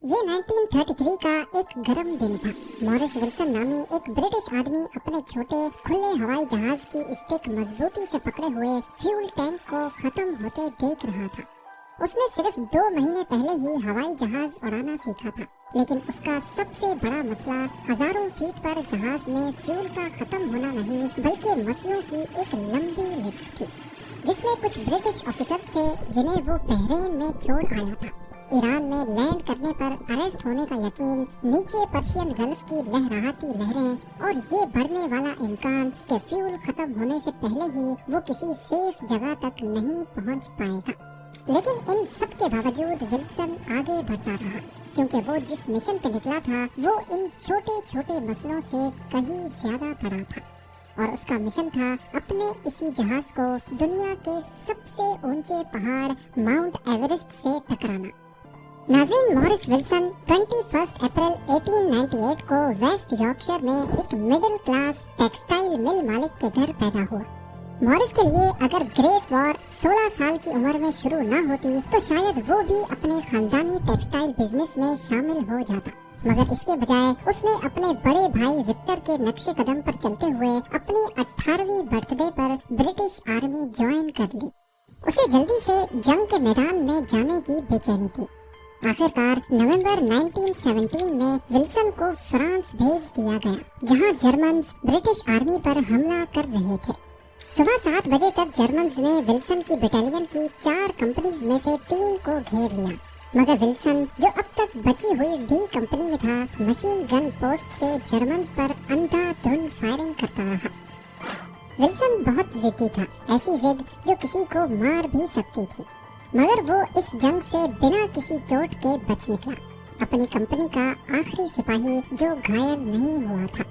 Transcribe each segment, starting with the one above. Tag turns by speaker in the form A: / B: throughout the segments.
A: ये 1933 का एक गर्म दिन था। मॉरिस विल्सन नामी एक ब्रिटिश आदमी अपने छोटे खुले हवाई जहाज की स्टिक मजबूती से पकड़े हुए फ्यूल टैंक को खत्म होते देख रहा था। उसने सिर्फ 2 महीने पहले ही हवाई जहाज उड़ाना सीखा था, लेकिन उसका सबसे बड़ा मसला हजारों फीट पर जहाज में फ्यूल का खत्म होना नहीं, बल्कि मसलों की एक लंबी लिस्ट थी, जिसमें कुछ ब्रिटिश ऑफिसर्स थे जिन्हें वो बहरीन में छोड़ आया था। ईरान में लैंड करने पर अरेस्ट होने का यकीन, नीचे पर्शियन गल्फ की लहराती लहरें और ये बढ़ने वाला इम्कान कि फ्यूल खत्म होने से पहले ही वो किसी सेफ जगह तक नहीं पहुंच पाएगा। लेकिन इन सब के बावजूद विल्सन आगे बढ़ता रहा, क्योंकि वो जिस मिशन पे निकला था वो इन छोटे छोटे मसलों से कहीं ज्यादा बड़ा था। और उसका मिशन था अपने इसी जहाज को दुनिया के सबसे ऊंचे पहाड़ माउंट एवरेस्ट से टकराना। नाज़रीन, मॉरिस विल्सन 21 अप्रैल 1898 को वेस्ट यॉर्कशायर में एक मिडिल क्लास टेक्सटाइल मिल मालिक के घर पैदा हुआ। मॉरिस के लिए अगर ग्रेट वॉर 16 साल की उम्र में शुरू न होती तो शायद वो भी अपने खानदानी टेक्सटाइल बिजनेस में शामिल हो जाता, मगर इसके बजाय उसने अपने बड़े भाई विक्टर के नक्शे कदम पर चलते हुए अपनी 18वीं बर्थडे पर ब्रिटिश आर्मी ज्वाइन कर ली। उसे जल्दी से जंग के मैदान में जाने की बेचैनी थी। आखिरकार नवंबर 1917 में विल्सन को फ्रांस भेज दिया गया, जहां जर्मन्स ब्रिटिश आर्मी पर हमला कर रहे थे। सुबह 7 बजे तक जर्मन्स ने विल्सन की बटालियन की 4 कंपनीज में से 3 को घेर लिया, मगर विल्सन, जो अब तक बची हुई डी कंपनी में था, मशीन गन पोस्ट से जर्मन्स पर अंधाधुंध फायरिंग करता रहा। विल्सन बहुत जिद्दी था, ऐसी जिद जो किसी को मार भी सकती थी, मगर वो इस जंग से बिना किसी चोट के बच निकला। अपनी कंपनी का आखिरी सिपाही जो घायल नहीं हुआ था,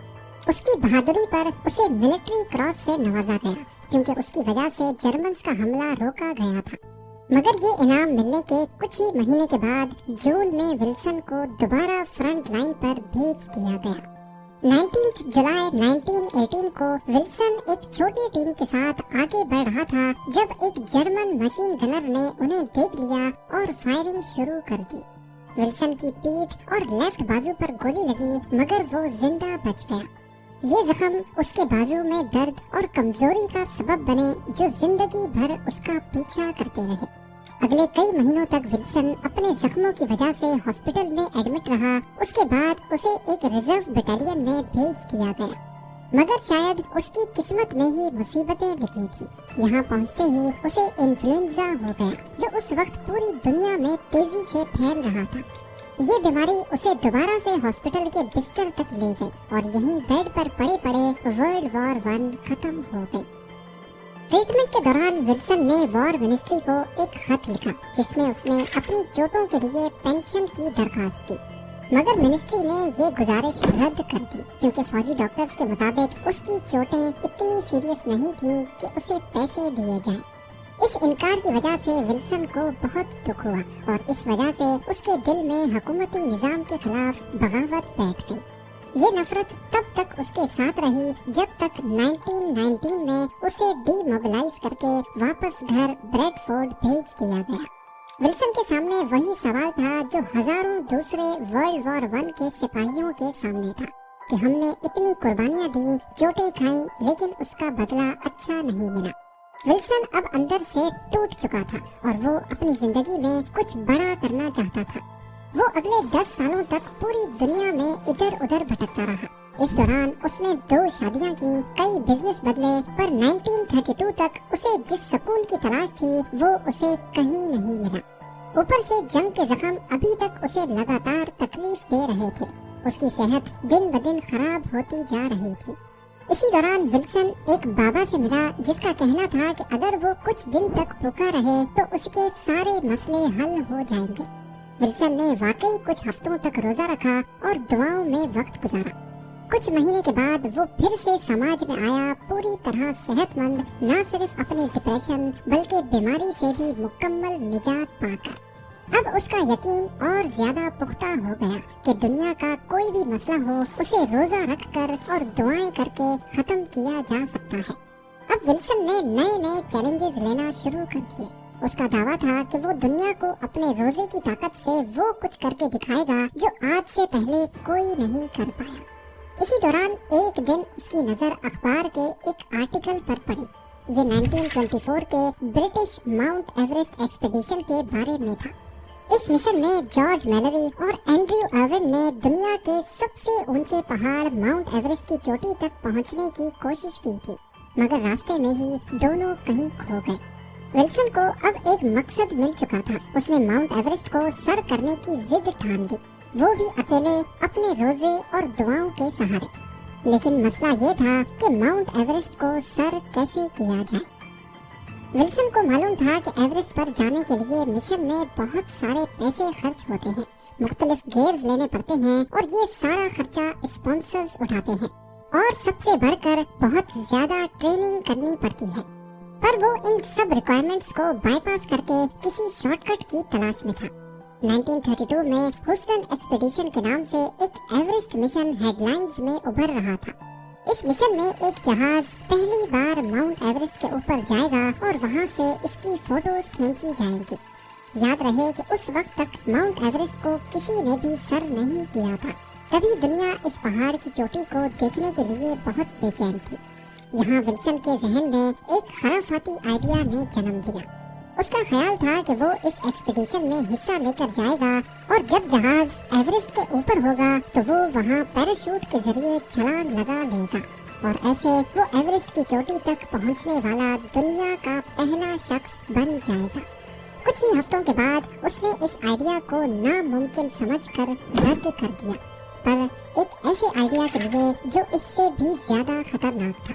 A: उसकी बहादुरी पर उसे मिलिट्री क्रॉस से नवाजा गया, क्योंकि उसकी वजह से जर्मन्स का हमला रोका गया था। मगर ये इनाम मिलने के कुछ ही महीने के बाद जून में विल्सन को दोबारा फ्रंट लाइन पर भेज दिया गया। 19 जुलाई 1918 को विल्सन एक छोटी टीम के साथ आगे बढ़ रहा था जब एक जर्मन मशीन गनर ने उन्हें देख लिया और फायरिंग शुरू कर दी। विल्सन की पीठ और लेफ्ट बाजू पर गोली लगी, मगर वो जिंदा बच गया। ये जख्म उसके बाजू में दर्द और कमजोरी का सबब बने, जो जिंदगी भर उसका पीछा करते रहे। अगले कई महीनों तक विल्सन अपने जख्मों की वजह से हॉस्पिटल में एडमिट रहा। उसके बाद उसे एक रिजर्व बटालियन में भेज दिया गया, मगर शायद उसकी किस्मत में ही मुसीबतें लिखी थी। यहाँ पहुँचते ही उसे इन्फ्लुएंजा हो गया, जो उस वक्त पूरी दुनिया में तेजी से फैल रहा था। ये बीमारी उसे दोबारा से हॉस्पिटल के बिस्तर तक ले गई और यहीं बेड पर पड़े पड़े वर्ल्ड वॉर 1 खत्म हो गई। ट्रीटमेंट के दौरान विल्सन ने वॉर मिनिस्ट्री को एक खत लिखा, जिसमें उसने अपनी चोटों के लिए पेंशन की दरखास्त की, मगर मिनिस्ट्री ने ये गुजारिश रद्द कर दी, क्योंकि फौजी डॉक्टर्स के मुताबिक उसकी चोटें इतनी सीरियस नहीं थी कि उसे पैसे दिए जाएं। इस इनकार की वजह से विल्सन को बहुत दुख हुआ और इस वजह से उसके दिल में हुकूमती निजाम के खिलाफ बगावत बैठ गई। ये नफरत तब तक उसके साथ रही जब तक 1919 में उसे डीमोबिलाइज करके वापस घर ब्रेडफोर्ड भेज दिया गया। विल्सन के सामने वही सवाल था जो हजारों दूसरे वर्ल्ड वॉर 1 के सिपाहियों के सामने था, कि हमने इतनी कुर्बानियां दी, चोटें खाई, लेकिन उसका बदला अच्छा नहीं मिला। विल्सन अब अंदर से टूट चुका था और वो अपनी जिंदगी में कुछ बड़ा करना चाहता था। वो अगले 10 सालों तक पूरी दुनिया में इधर उधर भटकता रहा। इस दौरान उसने 2 शादियां की, कई बिजनेस बदले, पर 1932 तक उसे जिस सुकून की तलाश थी वो उसे कहीं नहीं मिला। ऊपर से जंग के जख्म अभी तक उसे लगातार तकलीफ दे रहे थे। उसकी सेहत दिन ब दिन खराब होती जा रही थी। इसी दौरान विल्सन एक बाबा से मिला, जिसका कहना था कि अगर वो कुछ दिन तक भूखा रहे तो उसके सारे मसले हल हो जाएंगे। विल्सन ने वाकई कुछ हफ्तों तक रोजा रखा और दुआओं में वक्त गुजारा। कुछ महीने के बाद वो फिर से समाज में आया, पूरी तरह सेहतमंद, न सिर्फ अपने डिप्रेशन बल्कि बीमारी से भी मुकम्मल निजात पाकर। अब उसका यकीन और ज्यादा पुख्ता हो गया कि दुनिया का कोई भी मसला हो, उसे रोजा रखकर और दुआएं करके खत्म किया जा सकता है। अब विल्सन ने नए नए चैलेंजेस लेना शुरू कर दिए। اس کا دعویٰ تھا کہ وہ دنیا کو اپنے روزے کی طاقت سے وہ کچھ کر کے دکھائے گا جو آج سے پہلے کوئی نہیں کر پایا۔ اسی دوران ایک دن اس کی نظر اخبار کے ایک آرٹیکل پر پڑی۔ یہ 1924 کے برٹش ماؤنٹ ایوریسٹ ایکسپیڈیشن کے بارے میں تھا۔ اس مشن میں جارج میلری اور اینڈریو ارون نے دنیا کے سب سے اونچے پہاڑ ماؤنٹ ایوریسٹ کی چوٹی تک پہنچنے کی کوشش کی تھی، مگر راستے میں ہی دونوں کہیں کھو گئے۔ ولسن کو اب ایک مقصد مل چکا تھا۔ اس نے ماؤنٹ ایوریسٹ کو سر کرنے کی ضد ٹھان لی، وہ بھی اکیلے اپنے روزے اور دعاؤں کے سہارے۔ لیکن مسئلہ یہ تھا کہ ماؤنٹ ایوریسٹ کو سر کیسے کیا جائے۔ ولسن کو معلوم تھا کہ ایوریسٹ پر جانے کے لیے مشن میں بہت سارے پیسے خرچ ہوتے ہیں، مختلف گیئرز لینے پڑتے ہیں اور یہ سارا خرچہ اسپانسرز اٹھاتے ہیں، اور سب سے بڑھ کر بہت زیادہ ٹریننگ کرنی پڑتی ہے۔ پر وہ ان سب ریکوائرمنٹس کو بائی پاس کر کے کسی شارٹ کٹ کی تلاش میں تھا۔ 1932 میں ہیوسٹن ایکسپیڈیشن کے نام سے ایک ایوریسٹ مشن ہیڈ لائنز میں ابھر رہا تھا۔ اس مشن میں ایک جہاز پہلی بار ماؤنٹ ایوریسٹ کے اوپر جائے گا اور وہاں سے اس کی فوٹوز کھینچی جائیں گی۔ یاد رہے کہ اس وقت تک ماؤنٹ ایوریسٹ کو کسی نے بھی سر نہیں کیا تھا۔ تبھی دنیا اس پہاڑ کی چوٹی کو دیکھنے کے لیے بہت بے چین تھی۔ یہاں ولسن کے ذہن میں ایک خرافاتی آئیڈیا نے جنم لیا۔ اس کا خیال تھا کہ وہ اس ایکسپیڈیشن میں حصہ لے کر جائے گا، اور جب جہاز ایوریسٹ کے اوپر ہوگا تو وہ وہاں پیراشوٹ کے ذریعے چھلانگ لگا لے گا، اور ایسے وہ ایوریسٹ کی چوٹی تک پہنچنے والا دنیا کا پہلا شخص بن جائے گا۔ کچھ ہی ہفتوں کے بعد اس نے اس آئیڈیا کو ناممکن سمجھ کر رد کر دیا، پر ایک ایسے آئیڈیا کے لیے جو اس سے بھی زیادہ خطرناک تھا۔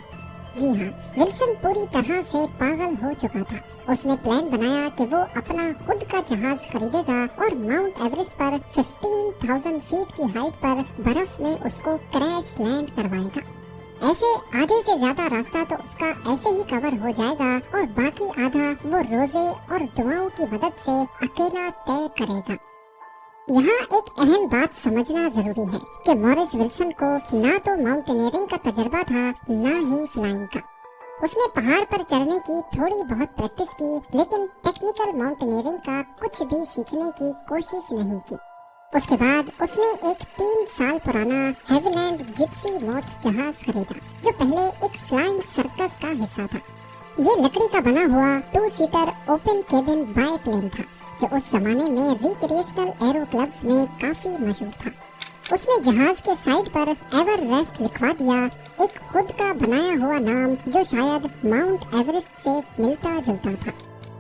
A: جی ہاں، ولسن پوری طرح سے پاگل ہو چکا تھا۔ اس نے پلان بنایا کہ وہ اپنا خود کا جہاز خریدے گا اور ماؤنٹ ایوریسٹ پر 15,000 فیٹ کی ہائٹ پر برف میں اس کو کریش لینڈ کروائے گا۔ ایسے آدھے سے زیادہ راستہ تو اس کا ایسے ہی کور ہو جائے گا، اور باقی آدھا وہ روزے اور دعاؤں کی مدد سے اکیلا طے کرے گا۔ یہاں ایک اہم بات سمجھنا ضروری ہے کہ موریس ولسن کو نہ تو ماؤنٹینئرنگ کا تجربہ تھا، نہ ہی فلائنگ کا۔ اس نے پہاڑ پر چڑھنے کی تھوڑی بہت پریکٹس کی، لیکن ٹیکنیکل ماؤنٹینئرنگ کا کچھ بھی سیکھنے کی کوشش نہیں کی۔ اس کے بعد اس نے ایک 3 سال پرانا ہیویلینڈ جپسی موتھ جہاز خریدا، جو پہلے ایک فلائنگ سرکس کا حصہ تھا۔ یہ لکڑی کا بنا ہوا 2 seater open cabin biplane تھا، جو اس زمانے میں ریکریشنل ایرو کلبز میں کافی مشہور تھا۔ اس نے جہاز کے سائڈ پر ایور ریسٹ لکھوا دیا، ایک خود کا بنایا ہوا نام جو شاید ماؤنٹ ایوریسٹ سے ملتا جلتا تھا۔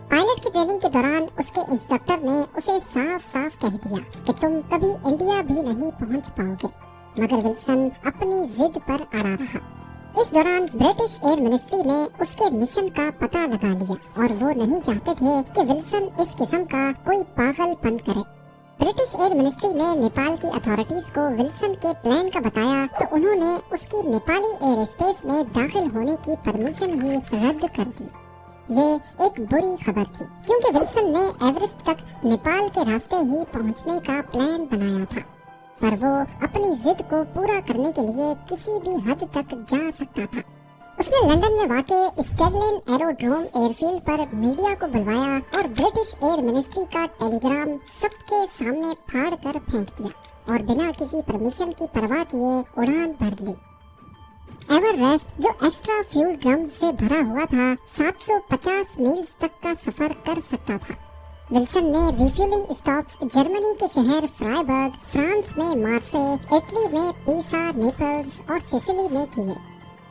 A: پائلٹ کی ٹریننگ کے دوران اس کے انسٹرکٹر نے اسے صاف صاف کہہ دیا کہ تم کبھی انڈیا بھی نہیں پہنچ پاؤ گے، مگر ولسن اپنی ضد پر اڑا رہا۔ اس دوران برٹش ایئر منسٹری نے اس کے مشن کا پتہ لگا لیا، اور وہ نہیں چاہتے تھے کہ ولسن اس قسم کا کوئی پاگل پن کرے۔ برٹش ایئر منسٹری نے نیپال کی اتھارٹیز کو ولسن کے پلان کا بتایا تو انہوں نے اس کی نیپالی ایئر اسپیس میں داخل ہونے کی پرمیشن ہی رد کر دی۔ یہ ایک بری خبر تھی، کیونکہ ولسن نے ایوریسٹ تک نیپال کے راستے ہی پہنچنے کا پلان بنایا تھا، پر وہ اپنی ضد کو پورا کرنے کے لیے کسی بھی حد تک جا سکتا تھا۔ اس نے لندن میں واقع اسٹیگلن ایروڈروم ایئر فیلڈ پر میڈیا کو بلوایا اور برٹش ایئر منسٹری کا ٹیلی گرام سب کے سامنے پھاڑ کر پھینک دیا، اور بنا کسی پرمیشن کی پرواہ کیے اڑان بھر لی۔ ایور ریسٹ جو ایکسٹرا فیول ڈرمز سے بھرا ہوا تھا 750 میلز تک کا سفر کر سکتا تھا۔ ولسن نے ریفیولنگ اسٹاپس جرمنی کے شہر فرائبرگ، فرانس میں مارسے، اٹلی میں پیسا، نیپلز اور سسلی میں کیے۔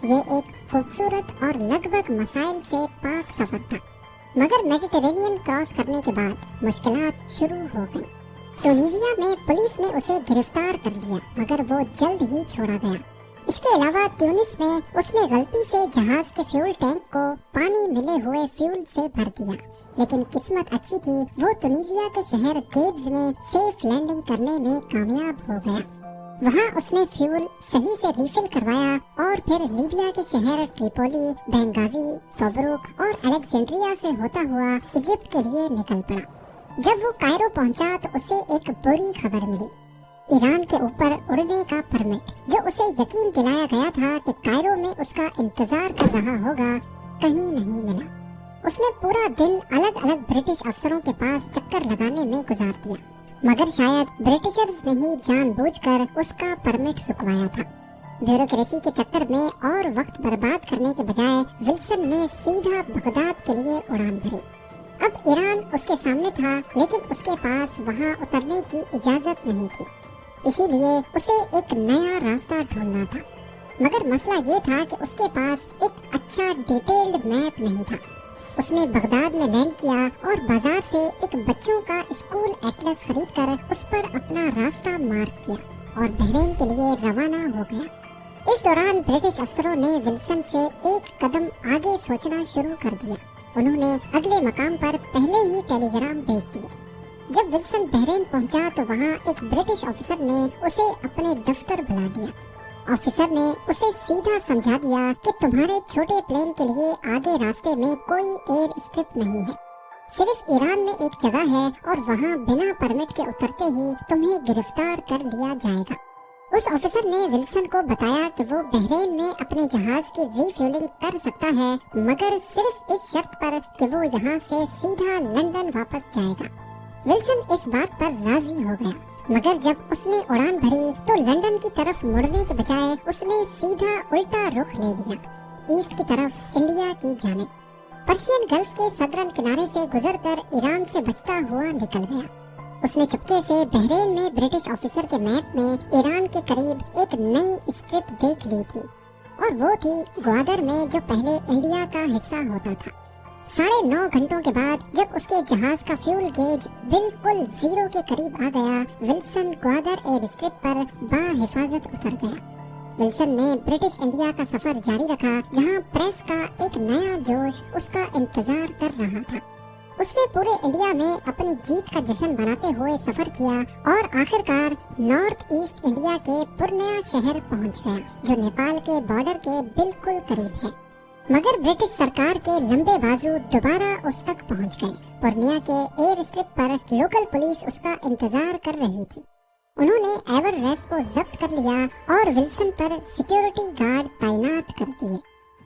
A: یہ ایک خوبصورت اور لگ بھگ مسائل سے پاک سفر تھا، مگر میڈیٹرینین کراس کرنے کے بعد مشکلات شروع ہو گئی۔ ٹونیزیا میں پولیس نے اسے گرفتار کر لیا، مگر وہ جلد ہی چھوڑا گیا۔ اس کے علاوہ ٹیونس میں اس نے غلطی سے جہاز کے فیول ٹینک کو پانی ملے ہوئے فیول سے بھر دیا، لیکن قسمت اچھی تھی، وہ ٹونیزیا کے شہر گیبز میں سیف لینڈنگ کرنے میں کامیاب ہو گیا۔ وہاں اس نے فیول صحیح سے ریفل کروایا اور پھر لیبیا کے شہر ٹریپولی، بینغازی، توبروک اور الیگزینڈریا سے ہوتا ہوا ایجپٹ کے لیے نکل پڑا۔ جب وہ کائرو پہنچا تو اسے ایک بری خبر ملی، ایران کے اوپر اڑنے کا پرمٹ، جو اسے یقین دلایا گیا تھا کہ کائرو میں اس کا انتظار کر رہا ہوگا، کہیں نہیں ملا۔ उसने पूरा दिन अलग अलग ब्रिटिश अफसरों के पास चक्कर लगाने में गुजार दिया, मगर शायद ब्रिटिशर्स ने ही जानबूझकर उसका परमिट रुकवाया था। ब्यूरोक्रेसी के चक्कर में और वक्त बर्बाद करने के बजाय विल्सन ने सीधा बगदाद के लिए उड़ान भरी। अब ईरान उसके सामने था, लेकिन उसके पास वहां उतरने की इजाजत नहीं थी, इसीलिए उसे एक नया रास्ता ढूंढना था। मगर मसला ये था कि उसके पास एक अच्छा डिटेल्ड मैप नहीं था। उसने बगदाद में लैंड किया और बाजार से एक बच्चों का स्कूल एटलस खरीदकर उस पर अपना रास्ता मार्क किया और बहरीन के लिए रवाना हो गया। इस दौरान ब्रिटिश अफसरों ने विल्सन से एक कदम आगे सोचना शुरू कर दिया। उन्होंने अगले मकाम पर पहले ही टेलीग्राम भेज दिया। जब विल्सन बहरीन पहुंचा तो वहां एक ब्रिटिश ऑफिसर ने उसे अपने दफ्तर बुला लिया। ऑफिसर ने उसे सीधा समझा दिया कि तुम्हारे छोटे प्लेन के लिए आगे रास्ते में कोई एयर स्ट्रिप नहीं है, सिर्फ ईरान में एक जगह है और वहां बिना परमिट के उतरते ही तुम्हें गिरफ्तार कर लिया जाएगा। उस ऑफिसर ने विल्सन को बताया कि वो बहरीन में अपने जहाज की रीफ्यूलिंग कर सकता है, मगर सिर्फ इस शर्त पर कि वो यहाँ से सीधा लंदन वापस जाएगा। विल्सन इस बात पर राजी हो गया, मगर जब उसने उड़ान भरी तो लंदन की तरफ मुड़ने के बजाय उसने सीधा उल्टा रुख ले लिया, ईस्ट की तरफ, इंडिया की जानिब। पर्शियन गल्फ के सदरन किनारे से गुजरकर ईरान से बचता हुआ निकल गया। उसने चुपके से बहरीन में ब्रिटिश ऑफिसर के मैप में ईरान के करीब एक नई स्ट्रिप देख ली थी, और वो थी ग्वादर में, जो पहले इंडिया का हिस्सा होता था। 9.5 घंटों के बाद जब उसके जहाज का फ्यूल गेज बिल्कुल जीरो के करीब आ गया, विल्सन ग्वादर एयर स्ट्रिप पर बाहिफाजत उतर गया। विल्सन ने ब्रिटिश इंडिया का सफर जारी रखा, जहां प्रेस का एक नया जोश उसका इंतजार कर रहा था। उसने पूरे इंडिया में अपनी जीत का जश्न मनाते हुए सफर किया और आखिरकार नॉर्थ ईस्ट इंडिया के पुर्निया शहर पहुंच गया, जो नेपाल के बॉर्डर के बिल्कुल करीब है। मगर ब्रिटिश सरकार के लंबे बाजू दोबारा उस तक पहुंच गए। पुर्निया के एयर स्ट्रिप पर लोकल पुलिस उसका इंतजार कर रही थी। उन्होंने एवररेस्ट को जब्त कर लिया और विल्सन पर सिक्योरिटी गार्ड तैनात कर दिए।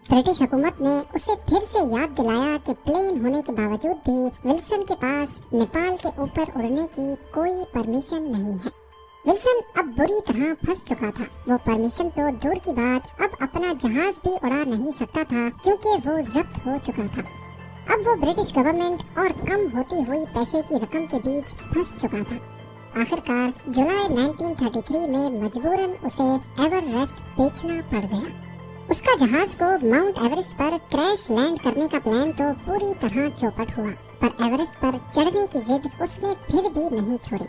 A: ब्रिटिश हुकूमत ने उसे फिर से याद दिलाया कि प्लेन होने के बावजूद भी विल्सन के पास नेपाल के ऊपर उड़ने की कोई परमिशन नहीं है। विल्सन अब बुरी तरह फंस चुका था। वो परमिशन तो दूर की बात, अब अपना जहाज भी उड़ा नहीं सकता था, क्योंकि वो जब्त हो चुका था। अब वो ब्रिटिश गवर्नमेंट और कम होती हुई पैसे की रकम के बीच फंस चुका था। आखिरकार जुलाई 1933 में मजबूरन उसे एवररेस्ट बेचना पड़ गया। उसका जहाज को माउंट एवरेस्ट पर क्रैश लैंड करने का प्लान तो पूरी तरह चौपट हुआ, पर एवरेस्ट पर चढ़ने की जिद उसने फिर भी नहीं छोड़ी।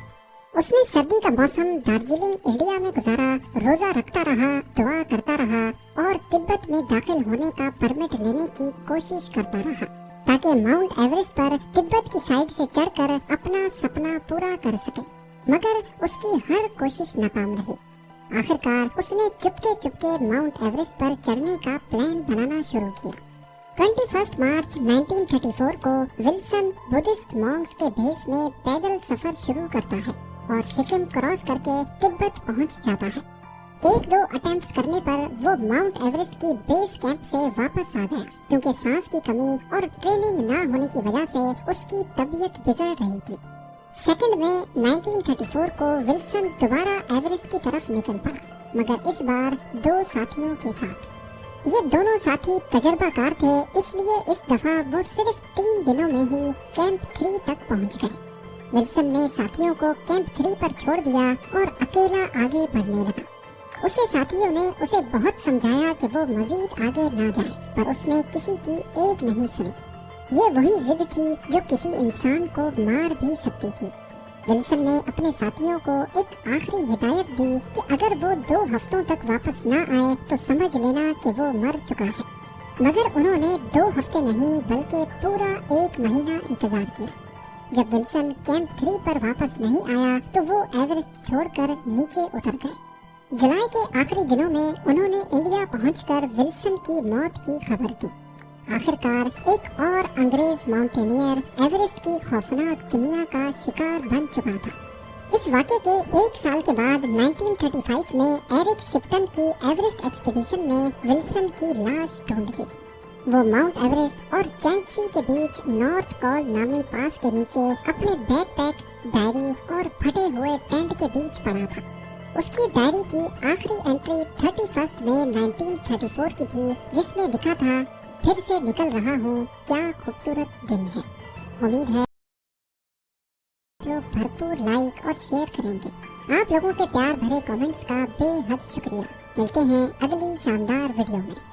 A: उसने सर्दी का मौसम दार्जिलिंग इंडिया में गुजारा, रोजा रखता रहा, दुआ करता रहा और तिब्बत में दाखिल होने का परमिट लेने की कोशिश करता रहा, ताकि माउंट एवरेस्ट पर तिब्बत की साइड से चढ़कर अपना सपना पूरा कर सके। मगर उसकी हर कोशिश नाकाम रही। आखिरकार उसने चुपके माउंट एवरेस्ट पर चढ़ने का प्लान बनाना शुरू किया। 21 मार्च 1934 को विल्सन बुद्धिस्ट मॉन्क्स के भेष में पैदल सफर शुरू करता है और सिक्किम क्रॉस करके तिब्बत पहुंच जाता है। 1-2 अटेम्प्ट्स करने पर वो माउंट एवरेस्ट की बेस कैंप से वापस आ गया, क्योंकि सांस की कमी और ट्रेनिंग न होने की वजह से उसकी तबीयत बिगड़ रही थी। 2 मई 1934 को विल्सन दोबारा एवरेस्ट की तरफ निकल पड़ा, मगर इस बार 2 साथियों के साथ। ये दोनों साथी तजर्बाकार थे, इसलिए इस दफा वो सिर्फ 3 दिनों में ही कैंप 3 तक पहुंच गए। विल्सन ने साथियों को कैंप 3 पर छोड़ दिया और अकेला आगे बढ़ने लगा। उसके साथियों ने उसे बहुत समझाया कि वो मजीद आगे न जाए, पर उसने किसी की एक नहीं सुनी। ये वही जिद थी जो किसी इंसान को मार भी सकती थी। विल्सन ने अपने साथियों को एक आखिरी हिदायत दी कि अगर वो 2 हफ्तों तक वापस न आए तो समझ लेना कि वो मर चुका है। मगर उन्होंने 2 हफ्ते नहीं बल्कि पूरा 1 महीना इंतजार किया। जब विल्सन कैंप 3 पर वापस नहीं आया तो वो एवरेस्ट छोड़कर नीचे उतर गए। जुलाई के आखिरी दिनों में उन्होंने इंडिया पहुंचकर विल्सन की मौत की खबर दी। आखिरकार एक और अंग्रेज माउंटेनियर एवरेस्ट की खौफनाक दुनिया का शिकार बन चुका था। इस वाक़े के 1 साल के बाद 1935 में एरिक शिप्टन की एवरेस्ट एक्सपीडिशन ने विल्सन की लाश ढूंढ ली। वो माउंट एवरेस्ट और चैंगसी के बीच नॉर्थ कॉल नामी पास के नीचे अपने बैकपैक, डायरी और फटे हुए टेंट के बीच पड़ा था। उसकी डायरी की आखिरी एंट्री 31 मई 1934 की थी, जिसमें लिखा था, फिर से निकल रहा हूँ, क्या खूबसूरत दिन है। उम्मीद है लोग भरपूर लाइक और शेयर करेंगे। आप लोगों के प्यार भरे कमेंट्स का बेहद शुक्रिया। मिलते हैं अगली शानदार वीडियो में।